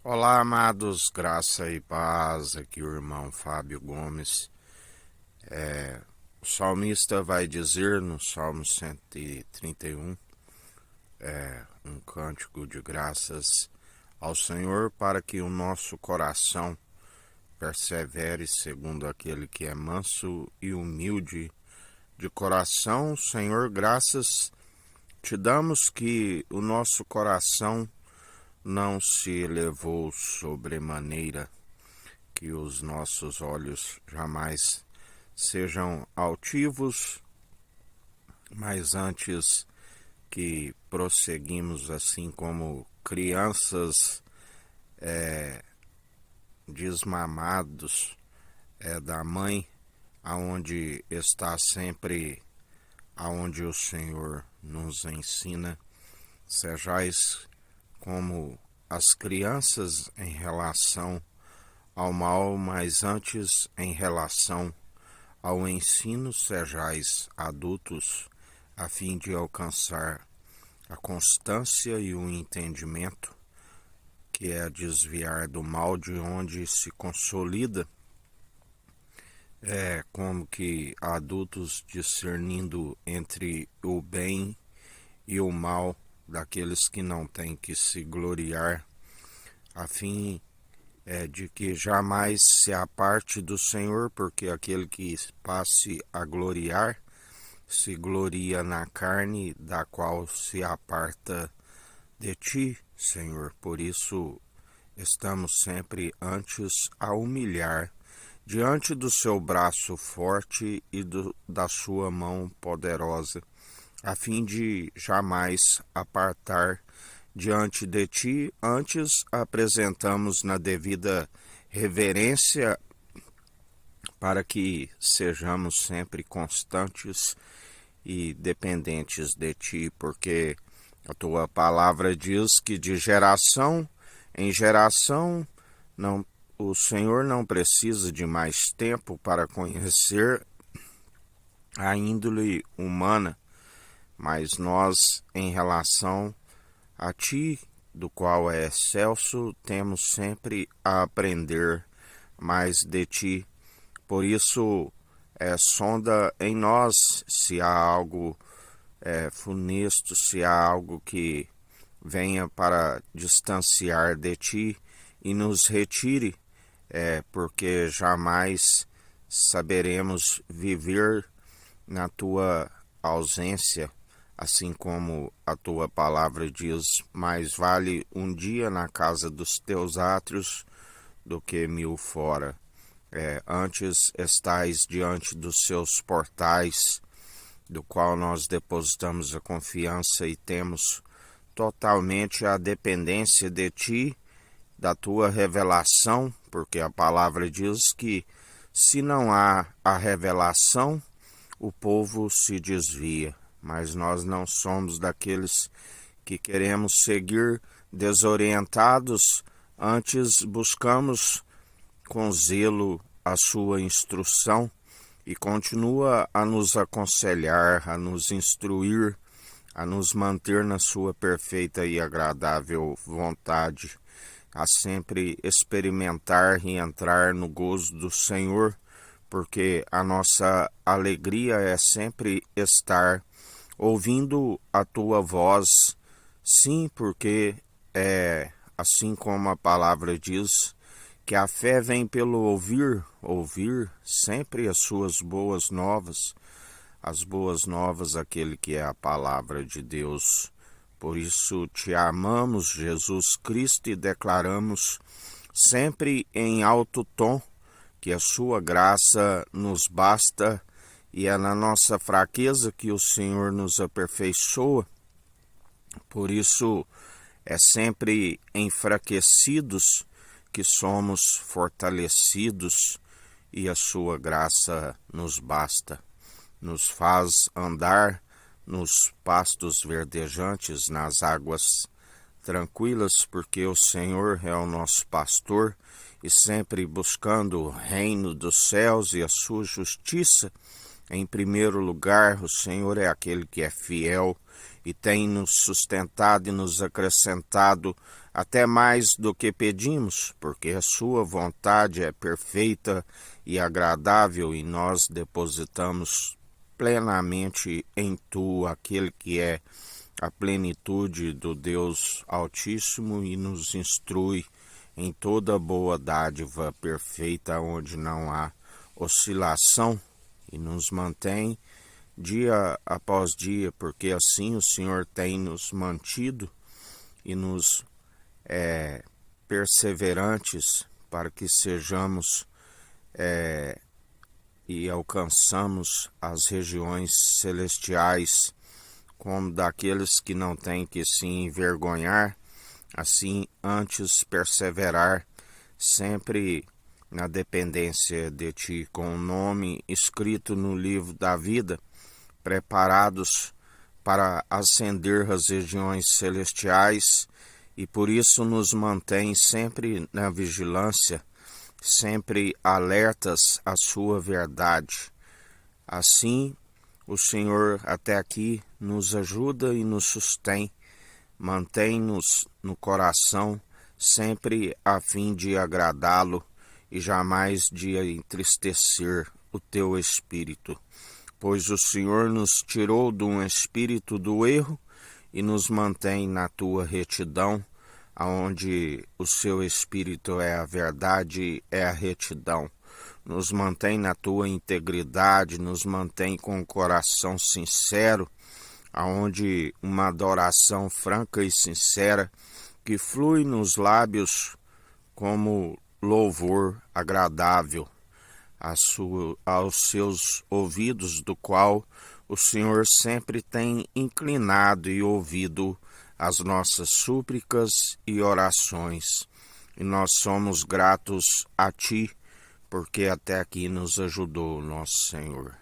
Olá, amados, graça e paz, aqui o irmão Fábio Gomes. O salmista vai dizer no Salmo 131, um cântico de graças ao Senhor para que o nosso coração persevere segundo aquele que é manso e humilde de coração. Senhor, graças te damos que o nosso coração não se elevou sobremaneira, que os nossos olhos jamais sejam altivos, mas antes que prosseguimos assim como crianças desmamados da mãe, aonde está sempre aonde o Senhor nos ensina, sejais como as crianças em relação ao mal, mas antes em relação ao ensino sejais adultos, a fim de alcançar a constância e o entendimento, que é desviar do mal de onde se consolida, como que adultos discernindo entre o bem e o mal daqueles que não têm que se gloriar, a fim de que jamais se aparte do Senhor, porque aquele que passe a gloriar se gloria na carne, da qual se aparta de ti, Senhor. Por isso estamos sempre antes a humilhar diante do seu braço forte e da sua mão poderosa, a fim de jamais apartar diante de ti. Antes apresentamos na devida reverência para que sejamos sempre constantes e dependentes de ti, porque a tua palavra diz que de geração em geração o Senhor não precisa de mais tempo para conhecer a índole humana, mas nós, em relação a ti, do qual é excelso, temos sempre a aprender mais de ti. Por isso, sonda em nós se há algo funesto, se há algo que venha para distanciar de ti e nos retire, porque jamais saberemos viver na tua ausência, assim como a tua palavra diz: mais vale um dia na casa dos teus átrios do que 1000 fora. Antes estais diante dos seus portais, do qual nós depositamos a confiança e temos totalmente a dependência de ti, da tua revelação, porque a palavra diz que se não há a revelação, o povo se desvia. Mas nós não somos daqueles que queremos seguir desorientados, antes buscamos com zelo a sua instrução e continua a nos aconselhar, a nos instruir, a nos manter na sua perfeita e agradável vontade, a sempre experimentar e entrar no gozo do Senhor, porque a nossa alegria é sempre estar ouvindo a tua voz. Sim, porque assim como a palavra diz, que a fé vem pelo ouvir sempre as suas boas novas, as boas novas, aquele que é a palavra de Deus. Por isso te amamos, Jesus Cristo, e declaramos sempre em alto tom que a sua graça nos basta e é na nossa fraqueza que o Senhor nos aperfeiçoa. Por isso é sempre enfraquecidos que somos fortalecidos e a sua graça nos basta. Nos faz andar nos pastos verdejantes, nas águas tranquilas, porque o Senhor é o nosso pastor e sempre buscando o reino dos céus e a sua justiça. Em primeiro lugar, o Senhor é aquele que é fiel e tem nos sustentado e nos acrescentado até mais do que pedimos, porque a sua vontade é perfeita e agradável, e nós depositamos plenamente em tu, aquele que é a plenitude do Deus Altíssimo, e nos instrui em toda boa dádiva perfeita, onde não há oscilação, e nos mantém dia após dia, porque assim o Senhor tem nos mantido e nos perseverantes, para que sejamos e alcançamos as regiões celestiais, como daqueles que não têm que se envergonhar, assim antes perseverar sempre na dependência de ti, com o nome escrito no livro da vida, preparados para ascender às regiões celestiais, e por isso nos mantém sempre na vigilância, sempre alertas à sua verdade. Assim, o Senhor até aqui nos ajuda e nos sustém, mantém-nos no coração, sempre a fim de agradá-lo e jamais de entristecer o teu espírito. Pois o Senhor nos tirou de um espírito do erro e nos mantém na tua retidão, aonde o seu espírito é a verdade, é a retidão. Nos mantém na tua integridade, nos mantém com o coração sincero, aonde uma adoração franca e sincera que flui nos lábios como louvor agradável aos seus ouvidos, do qual o Senhor sempre tem inclinado e ouvido as nossas súplicas e orações. E nós somos gratos a Ti, porque até aqui nos ajudou, nosso Senhor.